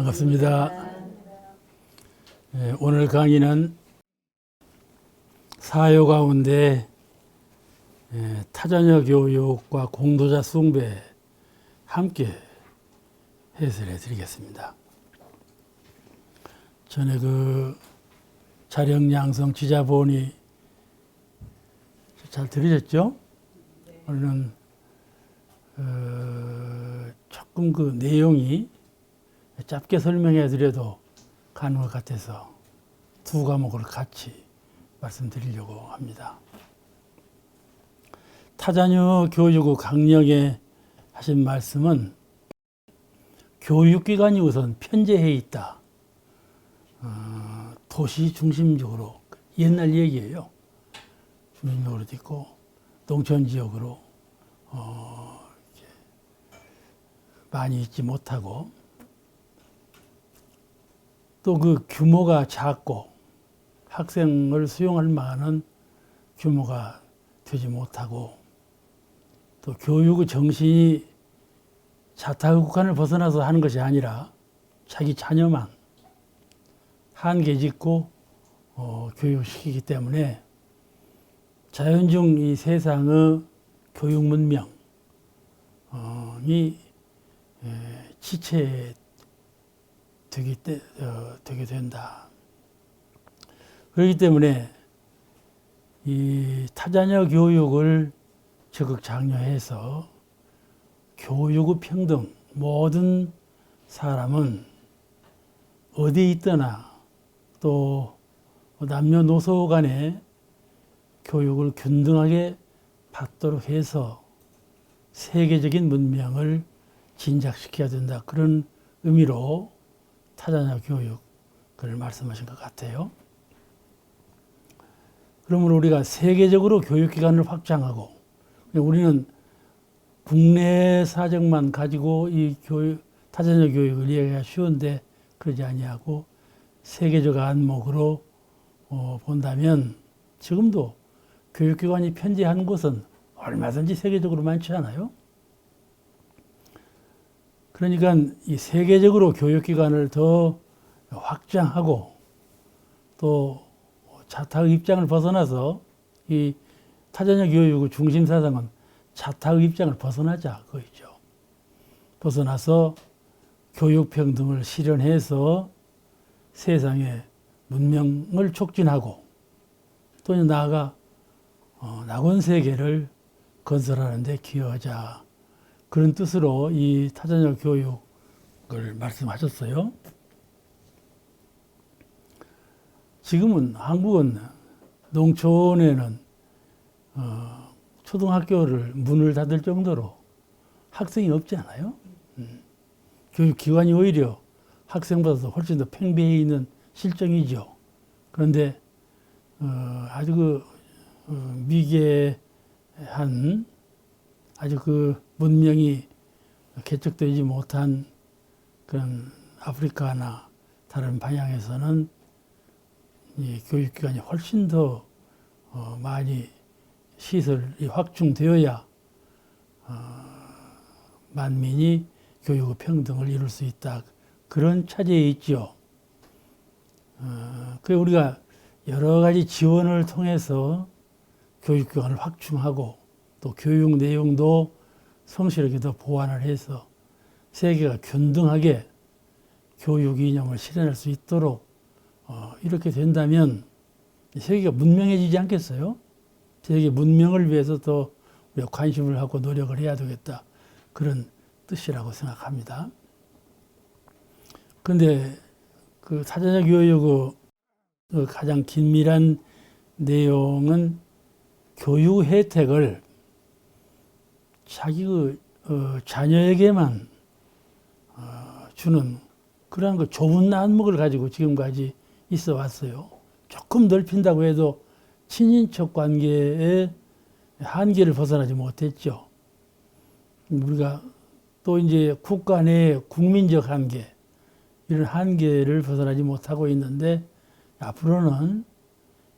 반갑습니다. 오늘 강의는 사요 가운데 타자녀 교육과 공도자 숭배 함께 해설해 드리겠습니다. 전에 자령양성 지자본이 잘 들으셨죠? 오늘은 조금 내용이 짧게 설명해 드려도 가능할 것 같아서 두 과목을 같이 말씀드리려고 합니다. 타자녀 교육의 강령에 하신 말씀은 교육기관이 우선 편제해 있다. 도시 중심적으로 옛날 얘기예요. 중심적으로 있고 농촌 지역으로 많이 있지 못하고 또 규모가 작고 학생을 수용할 만한 규모가 되지 못하고 또 교육의 정신이 자타국한을 벗어나서 하는 것이 아니라 자기 자녀만 한계 짓고 교육시키기 때문에 자연중 이 세상의 교육 문명이 지체되게 된다. 그렇기 때문에 이 타자녀 교육을 적극 장려해서 교육의 평등, 모든 사람은 어디에 있거나 또 남녀노소 간에 교육을 균등하게 받도록 해서 세계적인 문명을 진작시켜야 된다. 그런 의미로 타자녀 교육을 말씀하신 것 같아요. 그러면 우리가 세계적으로 교육기관을 확장하고 우리는 국내 사정만 가지고 이 타자녀 교육을 이해하기가 쉬운데 그러지 아니하고 세계적 안목으로 본다면 지금도 교육기관이 편제하는 곳은 얼마든지 세계적으로 많지 않아요? 그러니까 이 세계적으로 교육기관을 더 확장하고 또 자타의 입장을 벗어나서 이 타자녀 교육의 중심 사상은 자타의 입장을 벗어나자 그거죠. 벗어나서 교육평등을 실현해서 세상의 문명을 촉진하고 또 나아가 낙원세계를 건설하는 데 기여하자. 그런 뜻으로 이 타자녀 교육을 말씀하셨어요. 지금은 한국은 농촌에는 초등학교를 문을 닫을 정도로 학생이 없지 않아요? 교육기관이 오히려 학생보다 훨씬 더 팽배해 있는 실정이죠. 그런데 아주 미개한 아주 문명이 개척되지 못한 그런 아프리카나 다른 방향에서는 이 교육기관이 훨씬 더 많이 시설이 확충되어야 만민이 교육의 평등을 이룰 수 있다. 그런 차제에 있죠. 그래서 우리가 여러 가지 지원을 통해서 교육기관을 확충하고 또 교육 내용도 성실하게 더 보완을 해서 세계가 균등하게 교육 이념을 실현할 수 있도록 이렇게 된다면 세계가 문명해지지 않겠어요? 세계 문명을 위해서 더 우리가 관심을 갖고 노력을 해야 되겠다. 그런 뜻이라고 생각합니다. 그런데 타자녀 교육의 가장 긴밀한 내용은 교육 혜택을 자기 자녀에게만 주는 그러한 좁은 안목을 가지고 지금까지 있어 왔어요. 조금 넓힌다고 해도 친인척 관계의 한계를 벗어나지 못했죠. 우리가 또 이제 국가 내 국민적 한계, 이런 한계를 벗어나지 못하고 있는데 앞으로는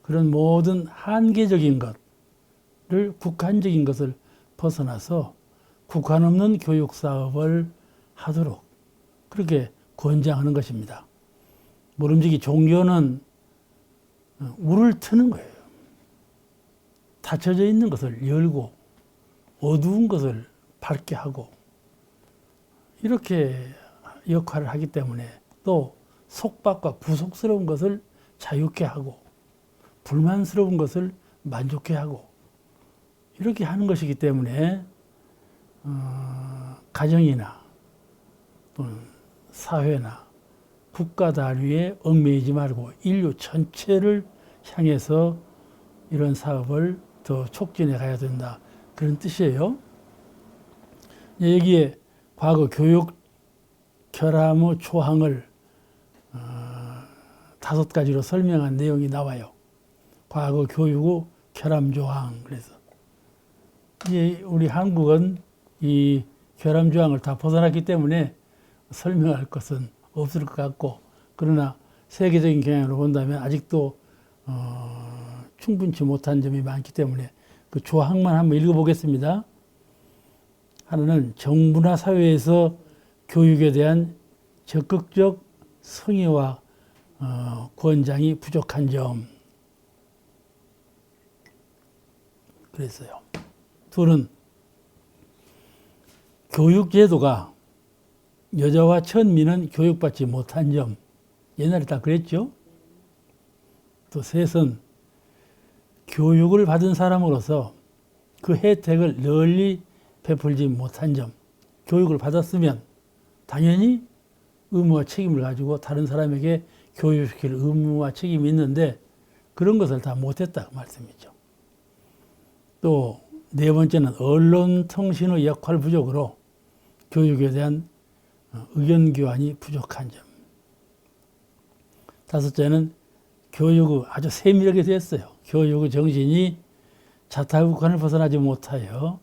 그런 모든 한계적인 것을 국한적인 것을 벗어나서 국한 없는 교육 사업을 하도록 그렇게 권장하는 것입니다. 모름지기 종교는 우를 트는 거예요. 닫혀져 있는 것을 열고 어두운 것을 밝게 하고 이렇게 역할을 하기 때문에 또 속박과 구속스러운 것을 자유케 하고 불만스러운 것을 만족해 하고 이렇게 하는 것이기 때문에 가정이나 또는 사회나 국가 단위에 얽매이지 말고 인류 전체를 향해서 이런 사업을 더 촉진해 가야 된다. 그런 뜻이에요. 여기에 과거 교육 결함의 조항을 5가지로 설명한 내용이 나와요. 과거 교육의 결함 조항. 그래서 이제 우리 한국은 이 결함 조항을 다 벗어났기 때문에 설명할 것은 없을 것 같고, 그러나 세계적인 경향으로 본다면 아직도 충분치 못한 점이 많기 때문에 그 조항만 한번 읽어보겠습니다. 하나는 정부나 사회에서 교육에 대한 적극적 성의와 권장이 부족한 점. 그랬어요. 둘은 교육제도가 여자와 천민은 교육받지 못한 점. 옛날에 다 그랬죠. 또 셋은 교육을 받은 사람으로서 그 혜택을 널리 베풀지 못한 점. 교육을 받았으면 당연히 의무와 책임을 가지고 다른 사람에게 교육시킬 의무와 책임이 있는데 그런 것을 다 못했다 그 말씀이죠. 또 네 번째는 언론통신의 역할 부족으로 교육에 대한 의견 교환이 부족한 점. 다섯째는 교육의 아주 세밀하게 됐어요. 교육의 정신이 자타국한을 벗어나지 못하여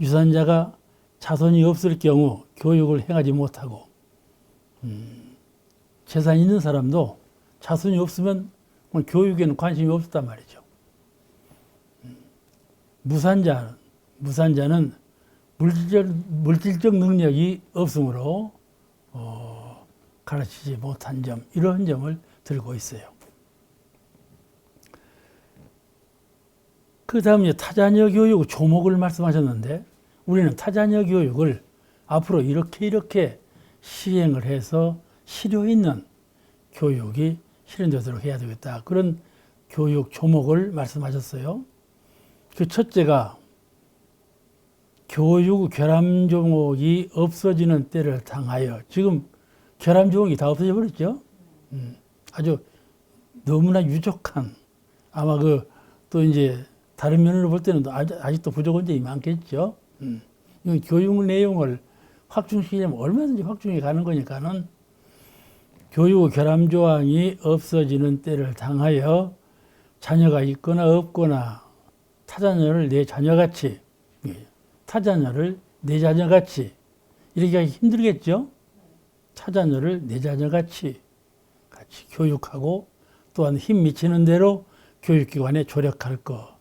유산자가 자손이 없을 경우 교육을 행하지 못하고 재산이 있는 사람도 자손이 없으면 교육에는 관심이 없었단 말이죠. 무산자는 물질적 능력이 없으므로 가르치지 못한 점, 이런 점을 들고 있어요. 그 다음에 타자녀 교육 조목을 말씀하셨는데 우리는 타자녀 교육을 앞으로 이렇게 시행을 해서 실효 있는 교육이 실현되도록 해야 되겠다. 그런 교육 조목을 말씀하셨어요. 그 첫째가 교육 결함 조목이 없어지는 때를 당하여. 지금 결함 조목이 다 없어져 버렸죠. 아주 너무나 유족한, 아마 또 이제 다른 면으로 볼 때는 아직도 부족한 점이 많겠죠. 교육 내용을 확충시키려면 얼마든지 확충해 가는 거니까는 교육 결함 조항이 없어지는 때를 당하여 자녀가 있거나 없거나 타자녀를 내 자녀같이 이렇게 하기 힘들겠죠. 타자녀를 내 자녀같이 같이 교육하고 또한 힘 미치는 대로 교육기관에 조력할 것.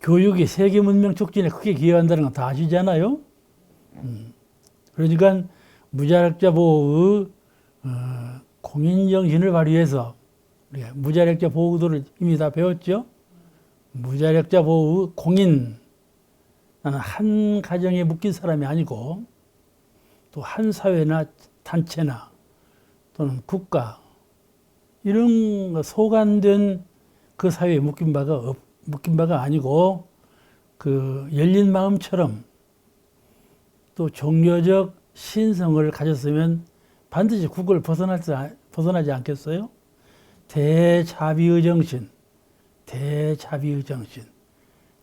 교육이 세계 문명 촉진에 크게 기여한다는 건 다 아시잖아요. 그러니까 무자력자 보호의 공인정신을 발휘해서 우리가 무자력자 보호도를 이미 다 배웠죠. 무자력자 보호의 공인. 나는 한 가정에 묶인 사람이 아니고 또 한 사회나 단체나 또는 국가 이런 소관된 그 사회에 묶인 바가 아니고 그 열린 마음처럼 또 종교적 신성을 가졌으면 반드시 국을 벗어나지 않겠어요? 대자비의 정신.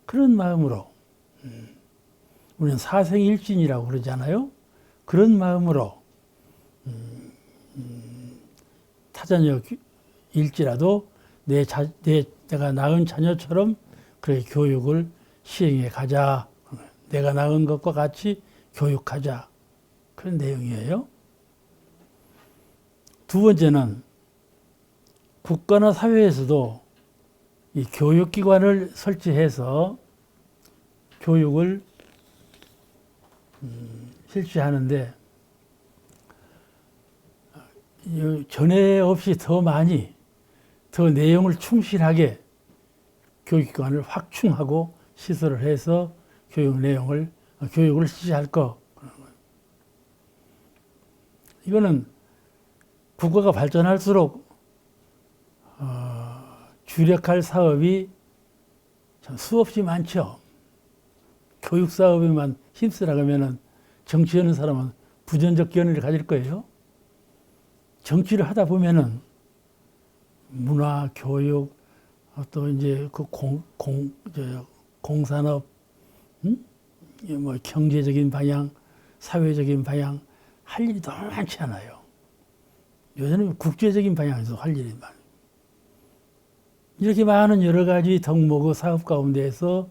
그런 마음으로 우리는 사생일진이라고 그러잖아요. 그런 마음으로 타자녀일지라도 내가 낳은 자녀처럼 그렇게 교육을 시행해 가자. 내가 낳은 것과 같이 교육하자. 그런 내용이에요. 두 번째는 국가나 사회에서도 이 교육기관을 설치해서 교육을 실시하는데 전에 없이 더 많이 더 내용을 충실하게 교육기관을 확충하고 시설을 해서 교육을 실시할 거. 이거는 국가가 발전할수록 주력할 사업이 참 수없이 많죠. 교육 사업에만 힘쓰라 그러면은 정치하는 사람은 부정적 견해를 가질 거예요. 정치를 하다 보면은 문화, 교육, 또 이제 그 공산업, 뭐 경제적인 방향, 사회적인 방향 할 일이 너무 많지 않아요. 요새는 국제적인 방향에서 할 일이 많아요. 이렇게 많은 여러 가지 덕목의 사업 가운데에서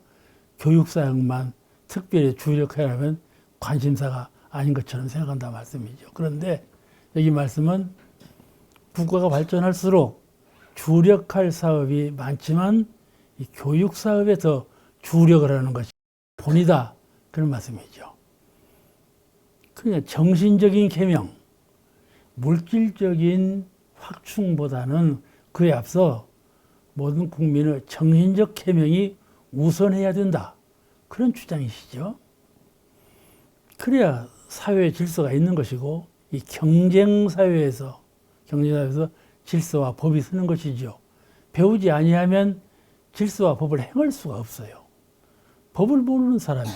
교육 사역만 특별히 주력하려면 관심사가 아닌 것처럼 생각한다 말씀이죠. 그런데 여기 말씀은 국가가 발전할수록 주력할 사업이 많지만 이 교육 사업에 더 주력을 하는 것이 본이다. 그런 말씀이죠. 그러니까 정신적인 계명, 물질적인 확충보다는 그에 앞서 모든 국민의 정신적 계명이 우선해야 된다. 그런 주장이시죠. 그래야 사회의 질서가 있는 것이고 이 경쟁사회에서 질서와 법이 서는 것이죠. 배우지 아니하면 질서와 법을 행할 수가 없어요. 법을 모르는 사람이,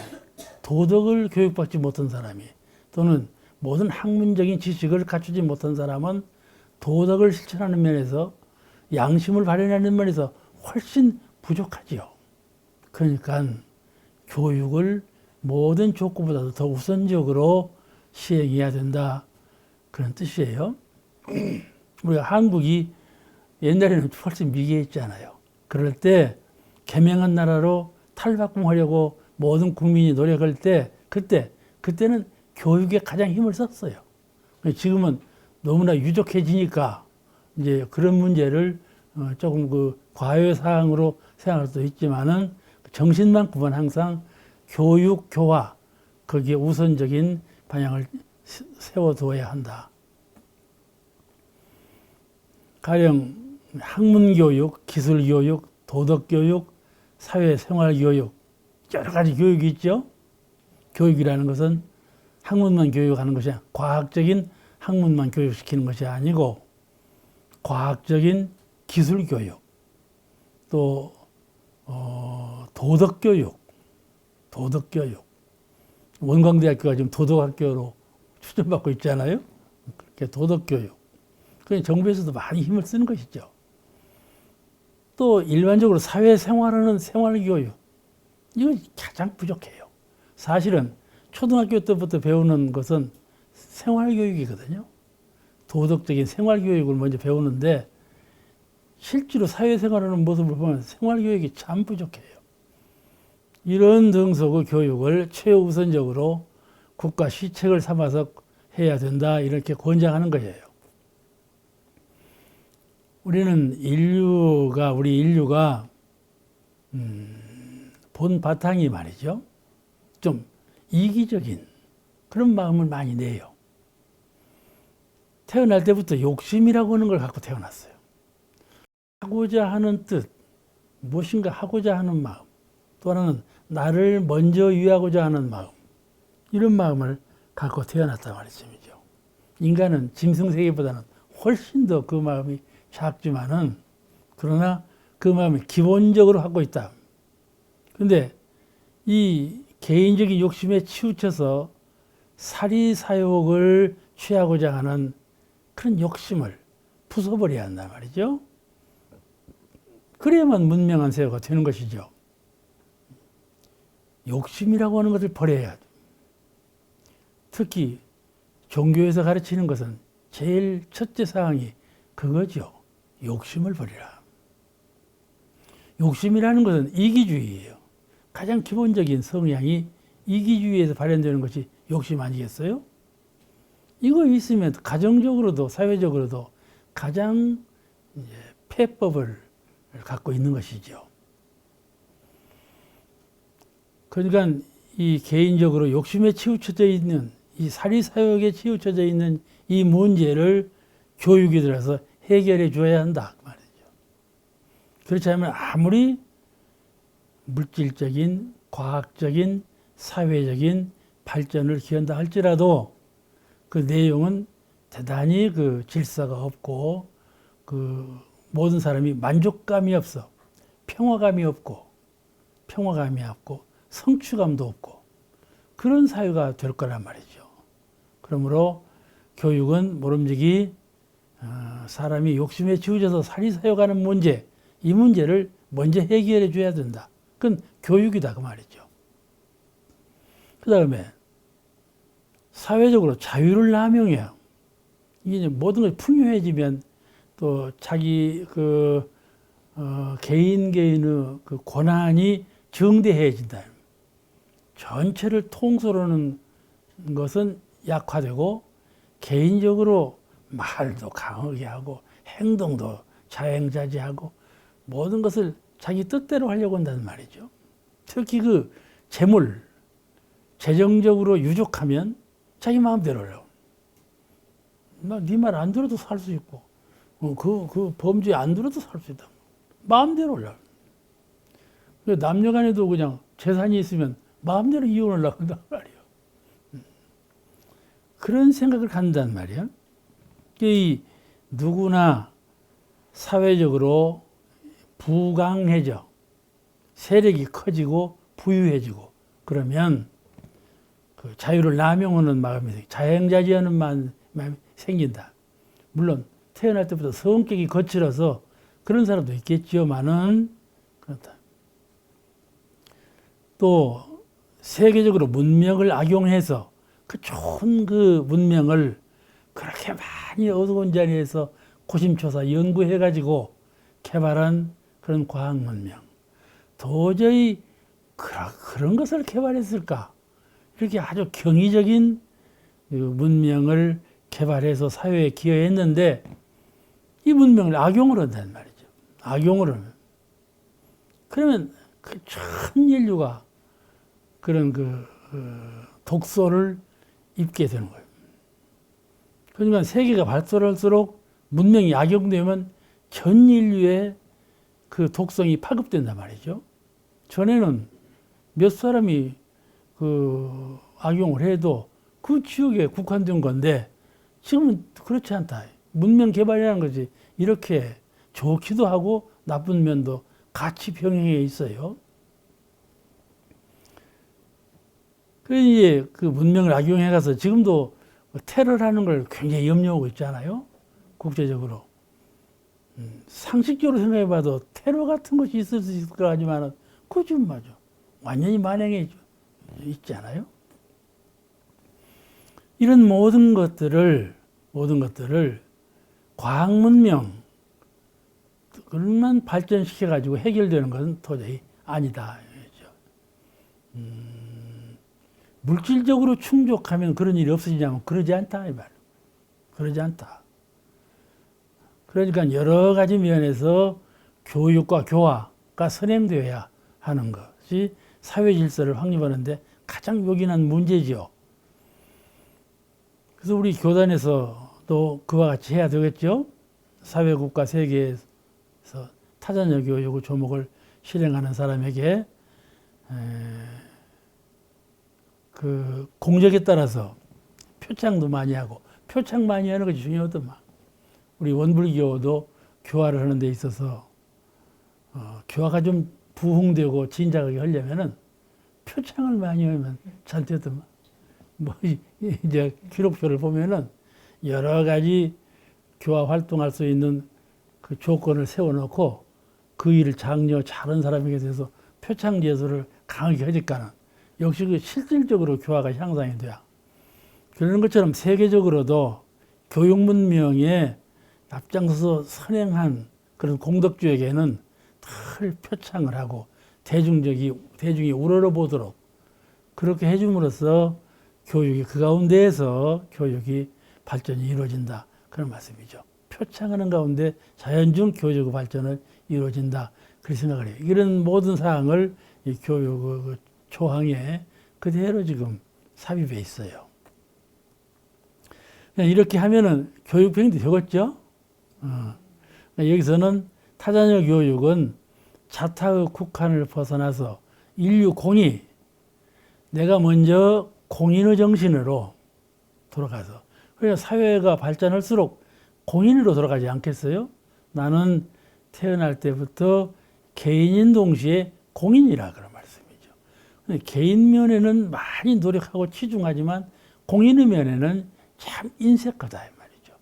도덕을 교육받지 못한 사람이, 또는 모든 학문적인 지식을 갖추지 못한 사람은 도덕을 실천하는 면에서, 양심을 발현하는 면에서 훨씬 부족하지요. 그러니까 교육을 모든 조건보다도 더 우선적으로 시행해야 된다. 그런 뜻이에요. 우리가 한국이 옛날에는 훨씬 미개했잖아요. 그럴 때 개명한 나라로 탈바꿈하려고 모든 국민이 노력할 때 그때는 교육에 가장 힘을 썼어요. 지금은 너무나 유족해지니까 이제 그런 문제를 조금 그 과외 사항으로 생각할 수도 있지만은 정신만큼은 항상 교육, 교화 거기에 우선적인 방향을 세워두어야 한다. 가령 학문교육, 기술교육, 도덕교육, 사회생활교육 여러 가지 교육이 있죠. 교육이라는 것은 학문만 교육하는 것이 아니라 과학적인 학문만 교육시키는 것이 아니고 과학적인 기술교육, 또 도덕교육. 원광대학교가 지금 도덕학교로 추천받고 있잖아요. 그렇게 도덕교육. 그게 정부에서도 많이 힘을 쓰는 것이죠. 또 일반적으로 사회생활하는 생활교육. 이건 가장 부족해요. 사실은 초등학교 때부터 배우는 것은 생활교육이거든요. 도덕적인 생활교육을 먼저 배우는데 실제로 사회생활하는 모습을 보면 생활교육이 참 부족해요. 이런 등속의 교육을 최우선적으로 국가 시책을 삼아서 해야 된다. 이렇게 권장하는 거예요. 우리 인류가 본 바탕이 말이죠. 좀 이기적인 그런 마음을 많이 내요. 태어날 때부터 욕심이라고 하는 걸 갖고 태어났어요. 하고자 하는 뜻, 무엇인가 하고자 하는 마음, 또 하나는 나를 먼저 위하고자 하는 마음, 이런 마음을 갖고 태어났단 말이죠. 인간은 짐승세계보다는 훨씬 더 그 마음이 작지만은, 그러나 그 마음이 기본적으로 갖고 있다. 근데 이 개인적인 욕심에 치우쳐서 사리사욕을 취하고자 하는 그런 욕심을 부숴버려야 한단 말이죠. 그래야만 문명한 사회가 되는 것이죠. 욕심이라고 하는 것을 버려야 돼. 특히 종교에서 가르치는 것은 제일 첫째 사항이 그거죠. 욕심을 버리라. 욕심이라는 것은 이기주의예요. 가장 기본적인 성향이 이기주의에서 발현되는 것이 욕심 아니겠어요? 이거 있으면 가정적으로도 사회적으로도 가장 폐법을 갖고 있는 것이죠. 그러니까 이 개인적으로 욕심에 치우쳐져 있는 이 사리사욕에 치우쳐져 있는 이 문제를 교육이 들어서 해결해 줘야 한다 그 말이죠. 그렇지 않으면 아무리 물질적인, 과학적인, 사회적인 발전을 기한다 할지라도 그 내용은 대단히 그 질서가 없고 그 모든 사람이 만족감이 없어. 평화감이 없고 성취감도 없고 그런 사회가 될 거란 말이죠. 그러므로 교육은 모름지기 사람이 욕심에 치우쳐서 사리사욕하는 문제, 이 문제를 먼저 해결해 줘야 된다. 그건 교육이다 그 말이죠. 그 다음에 사회적으로 자유를 남용해요. 이게 모든 것이 풍요해지면 또 자기 개인의 그 권한이 정대해진다. 전체를 통솔하는 것은 약화되고 개인적으로 말도 강하게 하고 행동도 자행자재하고 모든 것을 자기 뜻대로 하려고 한다는 말이죠. 특히 그 재정적으로 유족하면 자기 마음대로 해요. 나 네 말 안 들어도 살 수 있고 그 범죄 안 들어도 살 수 있다. 마음대로 올라. 남녀간에도 그냥 재산이 있으면 마음대로 이혼을 하는단 말이에요. 그런 생각을 갖는단 말이에요. 이 누구나 사회적으로 부강해져 세력이 커지고 부유해지고 그러면 그 자유를 남용하는 마음이 자행자재하는 마음이 생긴다. 물론 태어날 때부터 성격이 거칠어서 그런 사람도 있겠지만은 그렇다. 또 세계적으로 문명을 악용해서 그 좋은 그 문명을 그렇게 많이 어두운 자리에서 고심초사 연구해가지고 개발한 그런 과학 문명. 도저히 그런 것을 개발했을까? 이렇게 아주 경이적인 문명을 개발해서 사회에 기여했는데 이 문명을 악용을 한단 말이죠. 악용을 하면. 그러면 그 전 인류가 그런 독소를 입게 되는 거예요. 그러니까 세계가 발달할수록 문명이 악용되면 전 인류의 그 독성이 파급된단 말이죠. 전에는 몇 사람이 그 악용을 해도 그 지역에 국한된 건데 지금은 그렇지 않다. 문명 개발이라는 것이 이렇게 좋기도 하고 나쁜 면도 같이 병행해 있어요. 그래서 이제 그 문명을 악용해 가서 지금도 테러를 하는 걸 굉장히 염려하고 있잖아요. 국제적으로. 상식적으로 생각해 봐도 테러 같은 것이 있을 수 있을 거 하지만 그거 지금 맞아. 완전히 만행해 있잖아요. 이런 모든 것들을 과학 문명 그것만 발전시켜 가지고 해결되는 것은 도저히 아니다. 물질적으로 충족하면 그런 일이 없어지냐면 그러지 않다 이 말. 그러지 않다. 그러니까 여러 가지 면에서 교육과 교화가 선행되어야 하는 것이 사회 질서를 확립하는데 가장 요긴한 문제죠. 그래서 우리 교단에서도 그와 같이 해야 되겠죠. 사회국가 세계에서 타자녀 교육의 조목을 실행하는 사람에게 그 공적에 따라서 표창도 많이 하고 표창 많이 하는 것이 중요하더만. 우리 원불교도 교화를 하는 데 있어서 교화가 좀 부흥되고 진작하게 하려면은 표창을 많이 하면 잘 되더만. 뭐 이제 기록표를 보면은 여러 가지 교화 활동할 수 있는 그 조건을 세워놓고 그 일을 장려 잘한 사람에게 대해서 표창 제도를 강하게 하니까는 역시 그 실질적으로 교화가 향상이 돼요. 그런 것처럼 세계적으로도 교육 문명에 앞장서서 선행한 그런 공덕주에게는 늘 표창을 하고 대중이 우러러보도록 그렇게 해줌으로써 교육이 그 가운데에서 교육이 발전이 이루어진다. 그런 말씀이죠. 표창하는 가운데 자연중 교육의 발전을 이루어진다. 그렇게 생각을 해요. 이런 모든 사항을 이 교육 조항에 그대로 지금 삽입해 있어요. 이렇게 하면은 교육 병행도 되겠죠? 여기서는 타자녀 교육은 자타의 국한을 벗어나서 인류 공이 내가 먼저 공인의 정신으로 돌아가서, 그래서 사회가 발전할수록 공인으로 돌아가지 않겠어요? 나는 태어날 때부터 개인인 동시에 공인이라 그런 말씀이죠. 개인 면에는 많이 노력하고 치중하지만 공인의 면에는 참 인색하다 이 말이죠.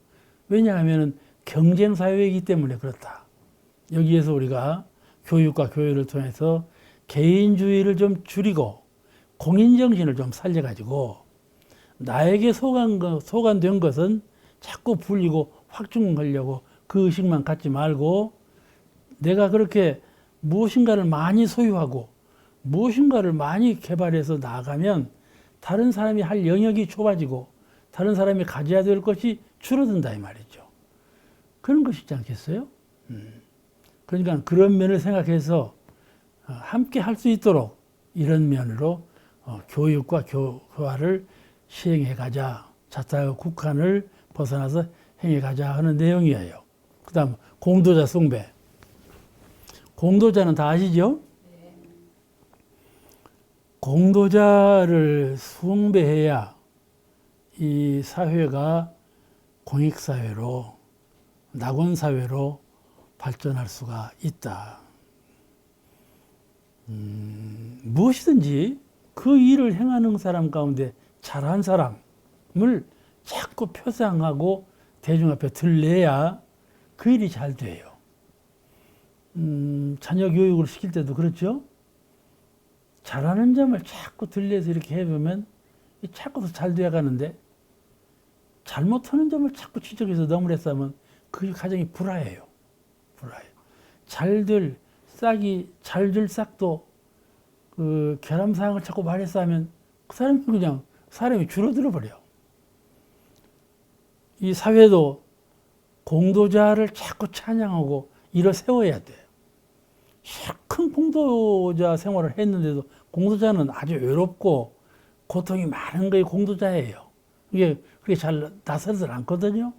왜냐하면 경쟁 사회이기 때문에 그렇다. 여기에서 우리가 교육과 교육을 통해서 개인주의를 좀 줄이고 공인정신을 좀 살려가지고 나에게 소관된 것은 자꾸 불리고 확증하려고 그 의식만 갖지 말고 내가 그렇게 무엇인가를 많이 소유하고 무엇인가를 많이 개발해서 나아가면 다른 사람이 할 영역이 좁아지고 다른 사람이 가져야 될 것이 줄어든다 이 말이죠. 그런 것이지 않겠어요? 그러니까 그런 면을 생각해서 함께 할 수 있도록 이런 면으로 교육과 교화를 시행해 가자. 자타의 국한을 벗어나서 행해 가자 하는 내용이에요. 그 다음 공도자 숭배. 공도자는 다 아시죠? 네. 공도자를 숭배해야 이 사회가 공익사회로 낙원사회로 발전할 수가 있다. 무엇이든지 그 일을 행하는 사람 가운데 잘한 사람을 자꾸 표상하고 대중 앞에 들려야 그 일이 잘 돼요. 자녀 교육을 시킬 때도 그렇죠. 잘하는 점을 자꾸 들려서 이렇게 해보면 자꾸 더 잘 돼가는데 잘못하는 점을 자꾸 지적해서 너무했어 하면 그 가정이 불화해요. 불화해요. 잘들 싹도 그 결함사항을 자꾸 말했어 하면 그 사람이 그냥 사람이 줄어들어 버려. 이 사회도 공도자를 자꾸 찬양하고 일어 세워야 돼. 큰 공도자 생활을 했는데도 공도자는 아주 외롭고 고통이 많은 거에 공도자예요. 이게 그렇게 잘 나서질 않거든요.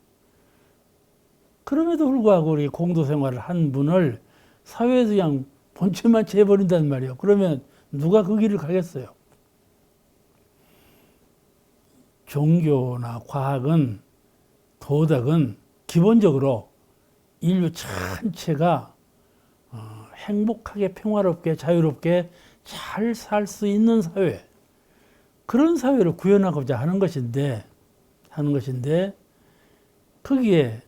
그럼에도 불구하고 우리 공도 생활을 한 분을 사회에서 그냥 본체만 재버린단 말이에요. 그러면 누가 그 길을 가겠어요? 종교나 과학은, 도덕은 기본적으로 인류 전체가 행복하게 평화롭게 자유롭게 잘 살 수 있는 사회, 그런 사회를 구현하고자 하는 것인데 거기에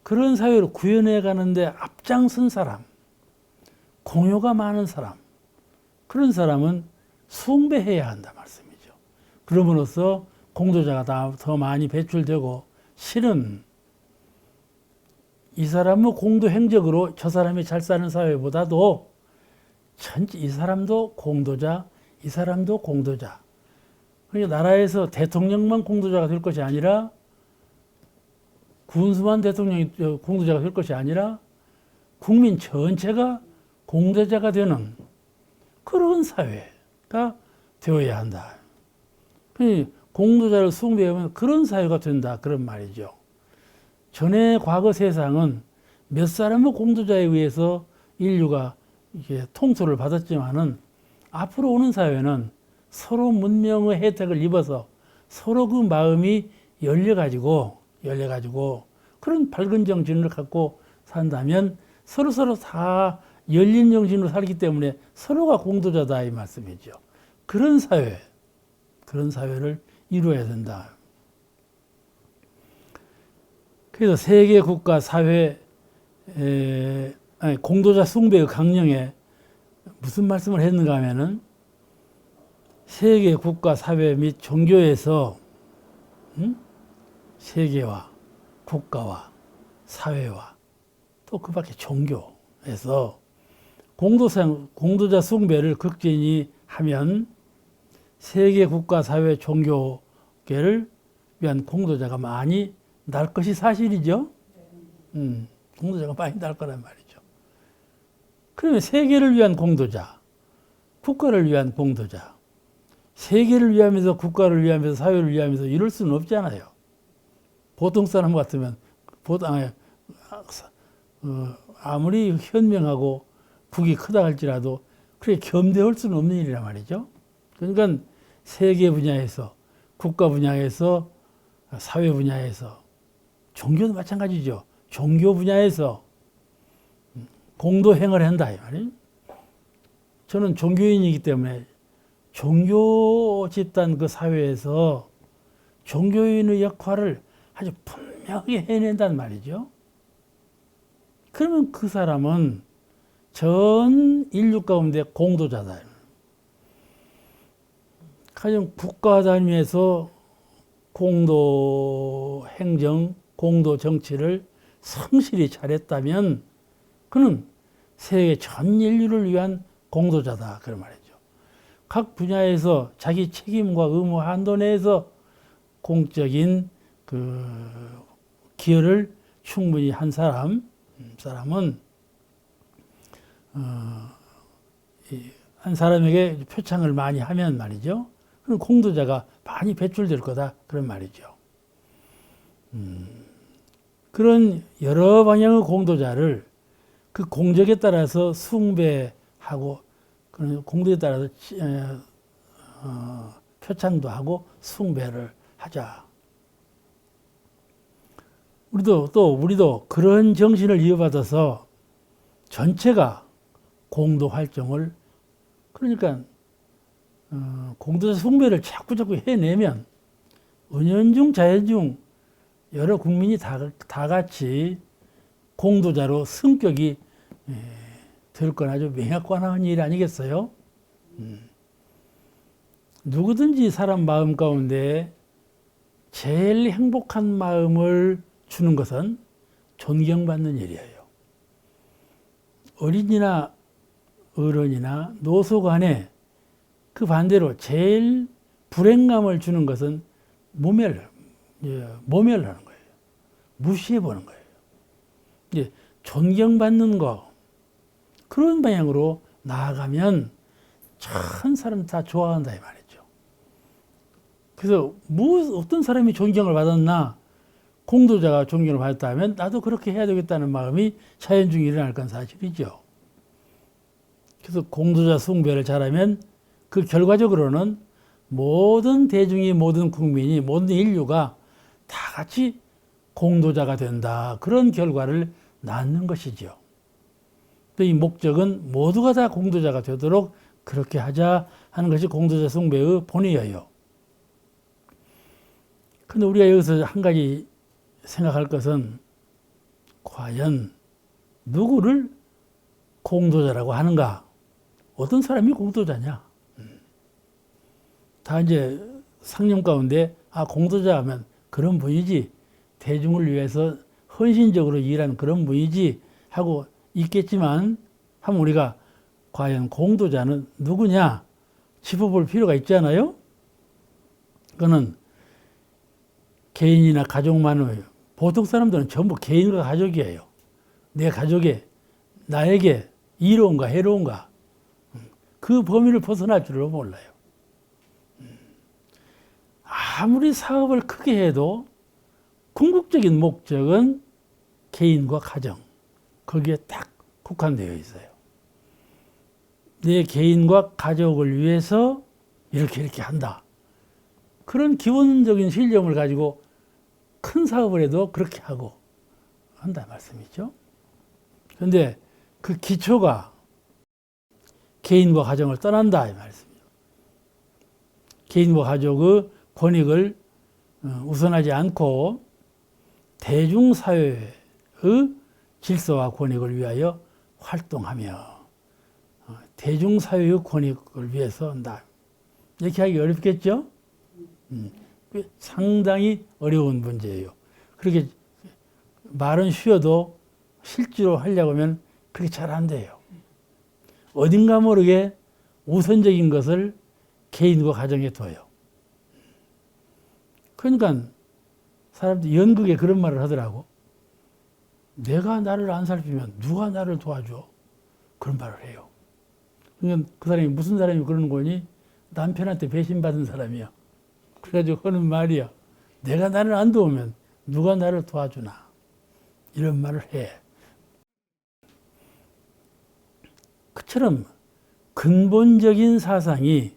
그런 사회를 구현해 가는데 앞장선 사람, 공효가 많은 사람, 그런 사람은 숭배해야 한다 말씀이죠. 그럼으로써 공도자가 더 많이 배출되고, 실은 이 사람의 공도 행적으로 저 사람이 잘 사는 사회보다도 전체 이 사람도 공도자, 이 사람도 공도자. 그러니까 나라에서 대통령만 공도자가 될 것이 아니라, 군수만 대통령이 공도자가 될 것이 아니라 국민 전체가 공도자가 되는 그런 사회가 되어야 한다. 공도자를 숭배하면 그런 사회가 된다, 그런 말이죠. 전에 과거 세상은 몇 사람의 공도자에 의해서 인류가 이게 통솔을 받았지만은 앞으로 오는 사회는 서로 문명의 혜택을 입어서 서로 그 마음이 열려가지고 그런 밝은 정신을 갖고 산다면 서로 다 열린 정신으로 살기 때문에 서로가 공도자다 이 말씀이죠. 그런 사회를 이루어야 된다. 그래서 세계 국가 사회 공도자 숭배의 강령에 무슨 말씀을 했는가 하면은 세계 국가 사회 및 종교에서 세계와 국가와 사회와 또 그 밖에 종교에서 공도자 숭배를 극진히 하면 세계 국가 사회 종교계를 위한 공도자가 많이 날 것이 사실이죠. 공도자가 많이 날 거란 말이죠. 그러면 세계를 위한 공도자, 국가를 위한 공도자, 세계를 위하면서 국가를 위하면서 사회를 위하면서 이럴 수는 없잖아요. 보통 사람 같으면 아무리 현명하고 국이 크다 할지라도 그렇게 겸대할 수는 없는 일이란 말이죠. 그러니까 세계 분야에서, 국가 분야에서, 사회 분야에서, 종교도 마찬가지죠. 종교 분야에서 공도행을 한다 이 말이에요. 저는 종교인이기 때문에 종교 집단 그 사회에서 종교인의 역할을 아주 분명히 해낸단 말이죠. 그러면 그 사람은 전 인류 가운데 공도자다. 가령 국가 단위에서 공도 행정, 공도 정치를 성실히 잘했다면 그는 세계 전 인류를 위한 공도자다. 그런 말이죠. 각 분야에서 자기 책임과 의무 한도 내에서 공적인 그 기여를 충분히 한 사람은 한 사람에게 표창을 많이 하면 말이죠. 그럼 공도자가 많이 배출될 거다. 그런 말이죠. 그런 여러 방향의 공도자를 그 공적에 따라서 숭배하고 그런 공덕에 따라서 표창도 하고 숭배를 하자. 우리도 그런 정신을 이어받아서 전체가 공도 활동을 그러니까 공도자 숭배를 자꾸 해내면 은연중 자연중 여러 국민이 다 같이 공도자로 성격이 될 건 아주 명확한 일 아니겠어요? 누구든지 사람 마음 가운데 제일 행복한 마음을 주는 것은 존경받는 일이에요. 어린이나 어른이나 노소 간에 그 반대로 제일 불행감을 주는 것은 모멸하는 거예요. 무시해보는 거예요. 이제 존경받는 거 그런 방향으로 나아가면 전 사람 다 좋아한다 이 말이죠. 그래서 어떤 사람이 존경을 받았나 공도자가 존경을 받았다 하면 나도 그렇게 해야 되겠다는 마음이 자연중에 일어날 건 사실이죠. 그래서 공도자 숭배를 잘하면 그 결과적으로는 모든 대중이 모든 국민이 모든 인류가 다 같이 공도자가 된다. 그런 결과를 낳는 것이죠. 또 이 목적은 모두가 다 공도자가 되도록 그렇게 하자 하는 것이 공도자 숭배의 본의예요. 근데 우리가 여기서 한 가지 생각할 것은 과연 누구를 공도자라고 하는가? 어떤 사람이 공도자냐? 다 이제 상념 가운데 공도자 하면 그런 분이지 대중을 위해서 헌신적으로 일하는 그런 분이지 하고 있겠지만 한번 우리가 과연 공도자는 누구냐 짚어볼 필요가 있잖아요. 그거는 개인이나 가족만을 보통 사람들은 전부 개인과 가족이에요. 내 가족에 나에게 이로운가 해로운가 그 범위를 벗어날 줄을 몰라요. 아무리 사업을 크게 해도 궁극적인 목적은 개인과 가정 거기에 딱 국한되어 있어요. 내 개인과 가족을 위해서 이렇게 한다. 그런 기본적인 신념을 가지고 큰 사업을 해도 그렇게 하고 한다 말씀이죠. 그런데 그 기초가 개인과 가정을 떠난다 이 말씀이에요. 개인과 가족의 권익을 우선하지 않고 대중사회의 질서와 권익을 위하여 활동하며 대중사회의 권익을 위해서 한다. 이렇게 하기 어렵겠죠? 상당히 어려운 문제예요. 그렇게 말은 쉬워도 실제로 하려고 하면 그렇게 잘 안 돼요. 어딘가 모르게 우선적인 것을 개인과 가정에 둬요. 그러니까 사람들이 연극에 그런 말을 하더라고. 내가 나를 안 살피면 누가 나를 도와줘? 그런 말을 해요. 그러니까 그 사람이 무슨 사람이 그러는 거니? 남편한테 배신받은 사람이야. 그래가지고 하는 말이야. 내가 나를 안 도우면 누가 나를 도와주나. 이런 말을 해. 그처럼 근본적인 사상이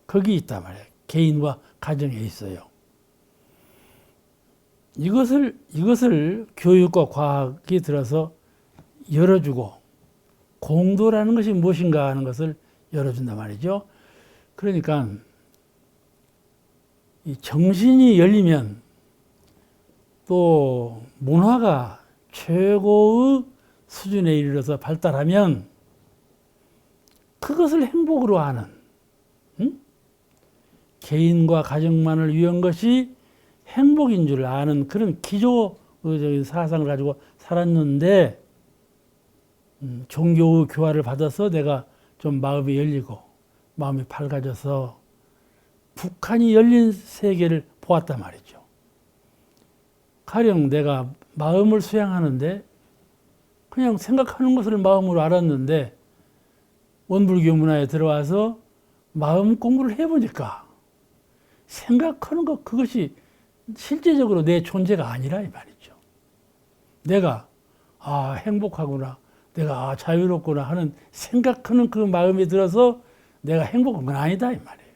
거기 있단 말이에요. 개인과 가정에 있어요. 이것을 교육과 과학이 들어서 열어주고, 공도라는 것이 무엇인가 하는 것을 열어준단 말이죠. 그러니까 이 정신이 열리면 또 문화가 최고의 수준에 이르러서 발달하면 그것을 행복으로 하는, 개인과 가정만을 위한 것이 행복인 줄 아는 그런 기초적인 사상을 가지고 살았는데, 종교의 교화를 받아서 내가 좀 마음이 열리고 마음이 밝아져서 북한이 열린 세계를 보았단 말이죠. 가령 내가 마음을 수양하는데 그냥 생각하는 것을 마음으로 알았는데 원불교 문화에 들어와서 마음 공부를 해보니까 생각하는 것, 그것이 실제적으로 내 존재가 아니라 이 말이죠. 내가 행복하구나, 내가 자유롭구나 하는 생각하는 그 마음이 들어서 내가 행복한 건 아니다 이 말이에요.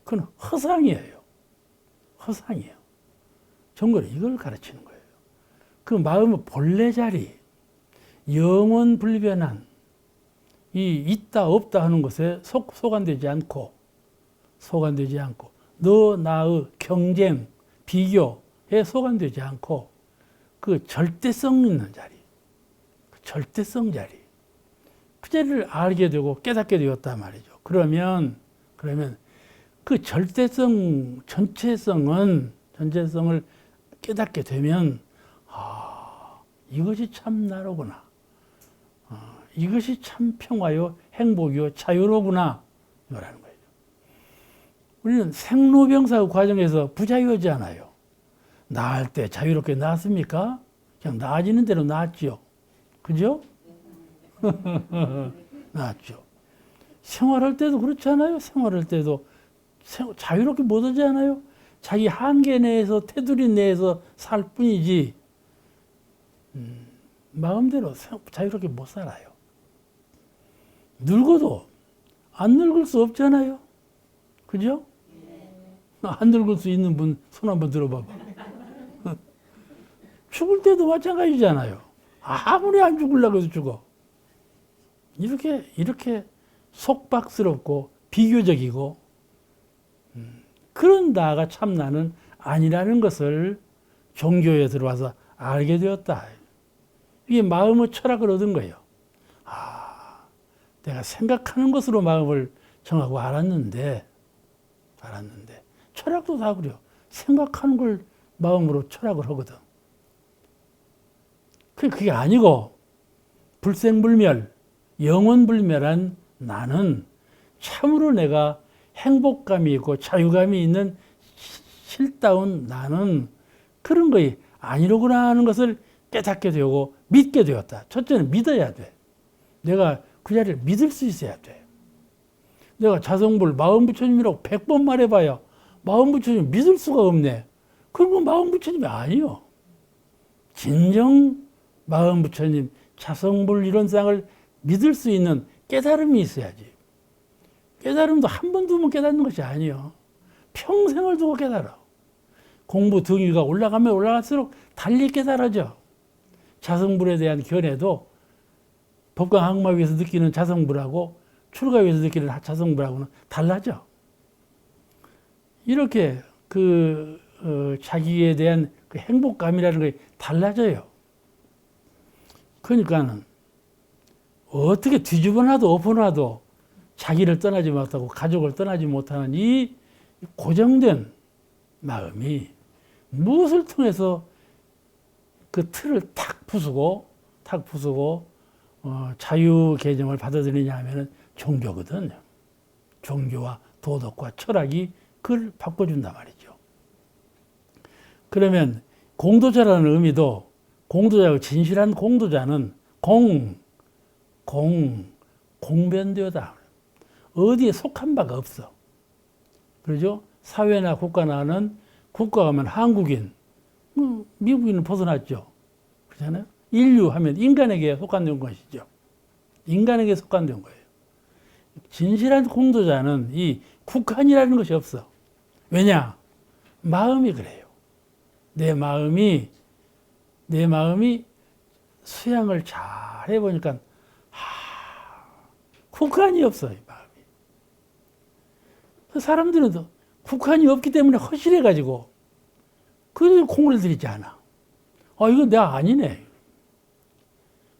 그건 허상이에요. 허상이에요. 정글은 이걸 가르치는 거예요. 그 마음의 본래 자리, 영원 불변한 이 있다 없다 하는 것에 소관되지 않고 너 나의 경쟁, 비교에 소관되지 않고 그 절대성 있는 자리, 그 절대성 자리, 그 자리를 알게 되고 깨닫게 되었단 말이죠. 그러면 그 절대성, 전체성을 깨닫게 되면 이것이 참 나로구나. 이것이 참 평화요, 행복이요, 자유로구나. 이거라는 거예요. 우리는 생로병사 과정에서 부자유하지 않아요. 나을 때 자유롭게 나았습니까? 그냥 나아지는 대로 나았죠. 그죠? 나았죠. 생활할 때도 그렇지 않아요? 생활할 때도 자유롭게 못 하지 않아요? 자기 한계 내에서, 테두리 내에서 살 뿐이지, 마음대로 자유롭게 못 살아요. 늙어도 안 늙을 수 없잖아요. 그죠? 안 늙을 수 있는 분 손 한번 들어봐봐. 죽을 때도 마찬가지잖아요. 아무리 안 죽으려고 해도 죽어. 이렇게 속박스럽고 비교적이고, 그런 나가 참 나는 아니라는 것을 종교에 들어와서 알게 되었다. 이게 마음의 철학을 얻은 거예요. 내가 생각하는 것으로 마음을 정하고 알았는데 철학도 다 그래요. 생각하는 걸 마음으로 철학을 하거든. 그게 아니고 불생불멸, 영원불멸한 나는 참으로 내가 행복감이 있고 자유감이 있는 실다운 나는 그런 것이 아니로구나 하는 것을 깨닫게 되고 믿게 되었다. 첫째는 믿어야 돼. 내가 그 자리를 믿을 수 있어야 돼. 내가 자성불 마음부처님이라고 100번 말해봐야 마음부처님 믿을 수가 없네. 그건 마음부처님이 아니요. 진정 마음부처님 자성불 이론상을 믿을 수 있는 깨달음이 있어야지. 깨달음도 한 번, 두 번 깨닫는 것이 아니요. 평생을 두고 깨달아. 공부 등위가 올라가면 올라갈수록 달리 깨달아져. 자성불에 대한 견해도 법강학마위에서 느끼는 자성불하고 출가위에서 느끼는 자성불하고는 달라져. 이렇게 자기에 대한 그 행복감이라는 게 달라져요. 그러니까는 어떻게 뒤집어놔도 엎어놔도 자기를 떠나지 못하고 가족을 떠나지 못하는 이 고정된 마음이 무엇을 통해서 그 틀을 탁 부수고 자유 개념을 받아들이냐 하면은 종교거든요. 종교와 도덕과 철학이 그걸 바꿔준단 말이죠. 그러면 공도자라는 의미도 공도자고 진실한 공도자는 공변되었다. 어디에 속한 바가 없어. 그러죠? 사회나 국가나는 국가 하면 한국인, 미국인은 벗어났죠. 그렇잖아요? 인류 하면 인간에게 속한 것이죠. 인간에게 속한 거예요. 진실한 공도자는 이 국한이라는 것이 없어. 왜냐? 마음이 그래요. 내 마음이 수양을 잘 해보니까, 국한이 없어, 이 마음이. 그 사람들은 국한이 없기 때문에 허실해가지고, 그래서 공을 들이지 않아. 이건 내가 아니네.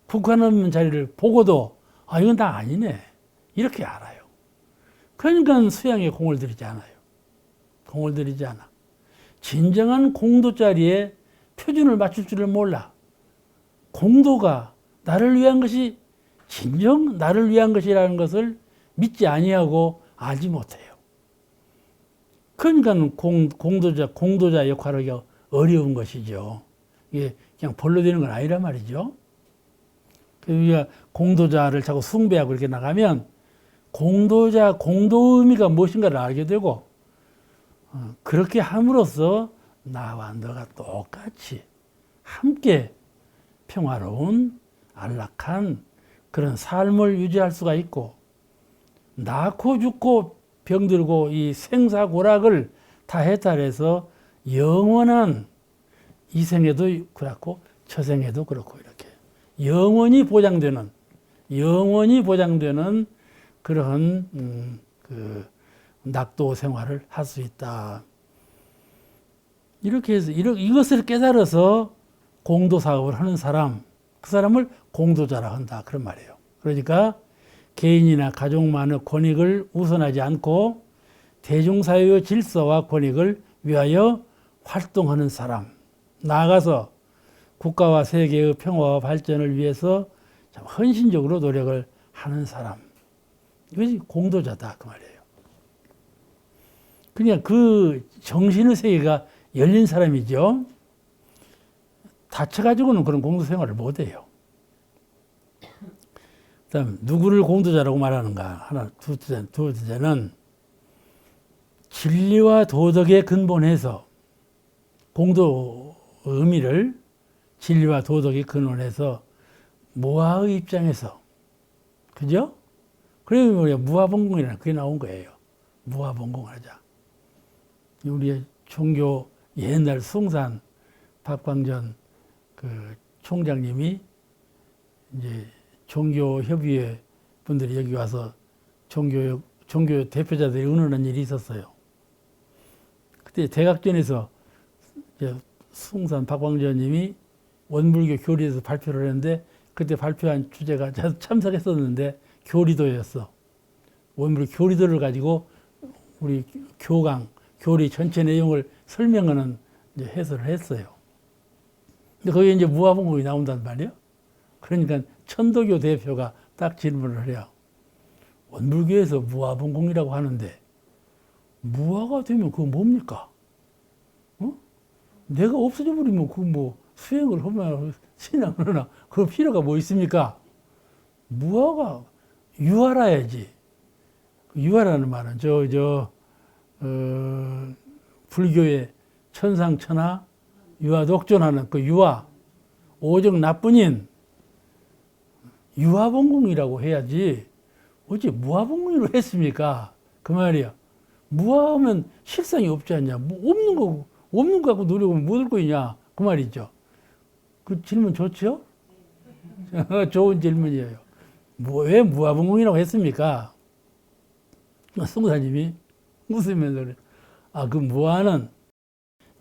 국한 없는 자리를 보고도, 이건 나 아니네. 이렇게 알아요. 그러니까 수양에 공을 들이지 않아요. 공을 들이지 않아. 진정한 공도 자리에 표준을 맞출 줄을 몰라. 공도가 나를 위한 것이 진정 나를 위한 것이라는 것을 믿지 아니하고 알지 못해요. 그러니까 공도자 역할을 하기가 어려운 것이죠. 이게 그냥 벌로 되는 건 아니란 말이죠. 우리가 공도자를 자꾸 숭배하고 이렇게 나가면 공도 의미가 무엇인가를 알게 되고, 그렇게 함으로써 나와 너가 똑같이 함께 평화로운 안락한 그런 삶을 유지할 수가 있고, 낳고 죽고 병들고 이 생사고락을 다 해탈해서 영원한 이 생에도 그렇고 저생에도 그렇고 이렇게 영원히 보장되는 그런 그 낙도 생활을 할 수 있다. 이렇게 해서 이것을 깨달아서 공도 사업을 하는 사람, 그 사람을 공도자라 한다. 그런 말이에요. 그러니까 개인이나 가족만의 권익을 우선하지 않고 대중사회의 질서와 권익을 위하여 활동하는 사람, 나아가서 국가와 세계의 평화와 발전을 위해서 참 헌신적으로 노력을 하는 사람, 이것이 공도자다 그 말이에요. 그냥 그 정신의 세계가 열린 사람이죠. 다쳐가지고는 그런 공도 생활을 못해요. 그다음 누구를 공도자라고 말하는가? 하나, 둘째는 진리와 도덕의 근본에서 공도 의미를 진리와 도덕의 근원에서 무아의 입장에서, 그죠? 그래서 우리가 무아봉공이라는 그게 나온 거예요. 무아봉공을 하자. 우리 종교 옛날 숭산 박광전 그 총장님이 이제 종교협의회 분들이 여기 와서 종교 대표자들이 의논한 일이 있었어요. 그때 대각전에서 숭산 박광전님이 원불교 교리에서 발표를 했는데, 그때 발표한 주제가 참석했었는데 교리도였어. 원불교 교리도를 가지고 우리 교리 전체 내용을 설명하는 이제 해설을 했어요. 근데 거기에 이제 무아봉공이 나온단 말이에요. 그러니까 천도교 대표가 딱 질문을 해요. 원불교에서 무아봉공이라고 하는데 무아가 되면 그거 뭡니까? 내가 없어져 버리면 그 뭐 수행을 하면 신앙을 하나 그 필요가 뭐 있습니까? 무아가 유아라야지. 유아라는 말은 불교의 천상천하 유아독존하는 그 유아, 오직 나뿐인 유아봉공이라고 해야지 어찌 무아봉공으로 했습니까? 그 말이야. 무아하면 실상이 없지 않냐. 뭐 없는 거 갖고 노력하면 못 올 거 있냐. 그 말이죠. 그 질문 좋죠? 좋은 질문이에요. 왜 무아봉공이라고 했습니까? 성사님이 웃으면서 그래. 그 무아는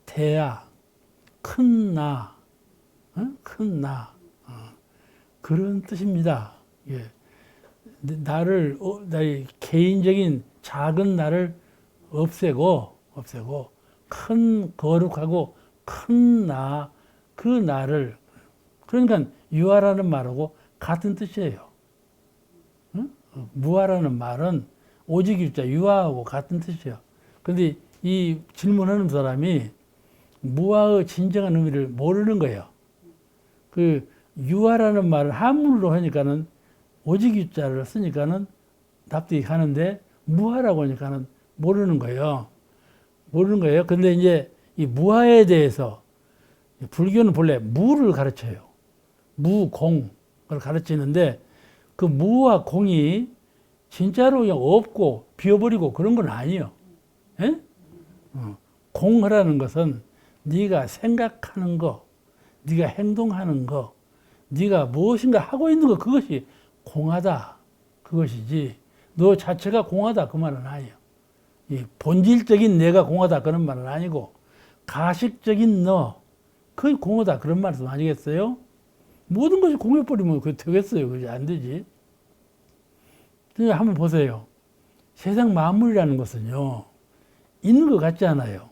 태아, 큰 나, 큰 나, 그런 뜻입니다. 예. 나의 개인적인 작은 나를 없애고 큰 거룩하고 큰 나, 그 나를, 그러니까 유아라는 말하고 같은 뜻이에요. 무아라는 말은 오직 유자, 유아하고 같은 뜻이에요. 근데 이 질문하는 사람이 무아의 진정한 의미를 모르는 거예요. 그 유아라는 말을 한문으로 하니까는 오직 유자를 쓰니까는 납득이 가는데 무아라고 하니까는 모르는 거예요. 모르는 거예요. 근데 이제 이 무아에 대해서 불교는 본래 무를 가르쳐요. 무, 공을 가르치는데 그 무와 공이 진짜로 그냥 없고 비어버리고 그런 건 아니에요. 예? 공하라는 것은 네가 생각하는 거, 네가 행동하는 거, 네가 무엇인가 하고 있는 거, 그것이 공하다. 그것이지 너 자체가 공하다 그 말은 아니에요. 이 본질적인 내가 공하다 그런 말은 아니고 가식적인 너, 그게 공하다 그런 말씀 아니겠어요? 모든 것이 공해버리면 그게 되겠어요? 그게 안 되지. 한번 보세요. 세상 만물이라는 것은요, 있는 것 같지 않아요.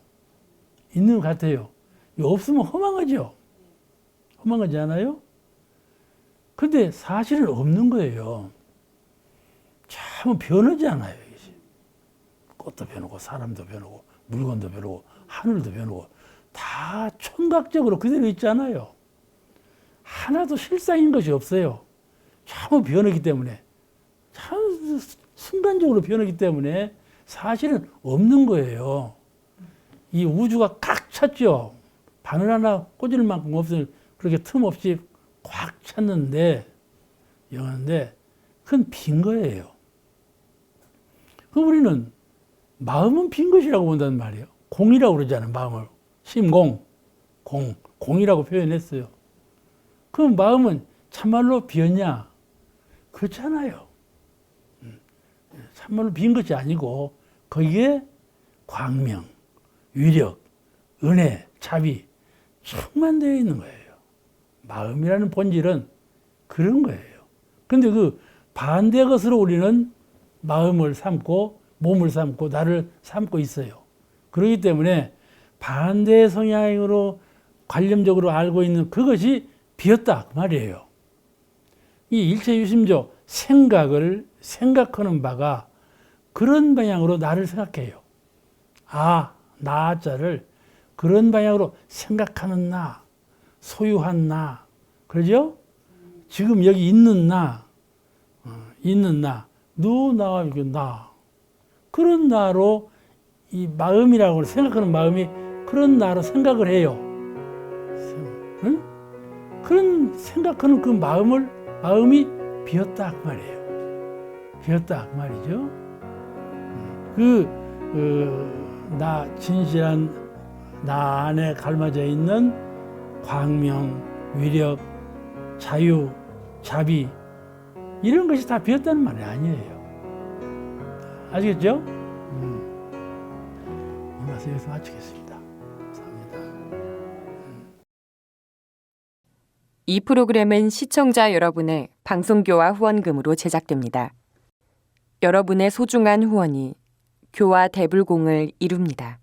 있는 것 같아요. 없으면 허망하죠. 허망하지 않아요? 근데 사실은 없는 거예요. 참 변하지 않아요. 이것이. 꽃도 변하고 사람도 변하고 물건도 변하고 하늘도 변하고 다 총각적으로 그대로 있잖아요. 하나도 실상인 것이 없어요. 참 변하기 때문에, 참 순간적으로 변하기 때문에 사실은 없는 거예요. 이 우주가 꽉 찼죠. 바늘 하나 꽂을 만큼 없으니 그렇게 틈 없이 꽉 찼는데, 영한데, 그건 빈 거예요. 그럼 우리는 마음은 빈 것이라고 본다는 말이에요. 공이라고 그러잖아요, 마음을. 심공, 공이라고 표현했어요. 그럼 마음은 참말로 비었냐? 그렇잖아요. 참말로 빈 것이 아니고 거기에 광명, 위력, 은혜, 자비 충만되어 있는 거예요. 마음이라는 본질은 그런 거예요. 근데 그 반대 것으로 우리는 마음을 삼고 몸을 삼고 나를 삼고 있어요. 그렇기 때문에 반대 성향으로 관념적으로 알고 있는 그것이 비었다 그 말이에요. 이 일체유심조 생각하는 바가 그런 방향으로 나를 생각해요. 나자를 그런 방향으로 생각하는 나, 소유한 나, 그러죠? 지금 여기 있는 나, 너, 나와 이게 나. 그런 나로 이 마음이라고 생각하는 마음이 그런 나로 생각을 해요. 응? 그런 생각하는 그 마음이 비었다 그 말이에요. 비었다 그 말이죠. 나 진실한 나 안에 갈마져 있는 광명, 위력, 자유, 자비 이런 것이 다 비었다는 말이 아니에요. 아시겠죠? 이 말씀 여기서 마치겠습니다. 감사합니다. 이 프로그램은 시청자 여러분의 방송교화 후원금으로 제작됩니다. 여러분의 소중한 후원이 교화 대불공을 이룹니다.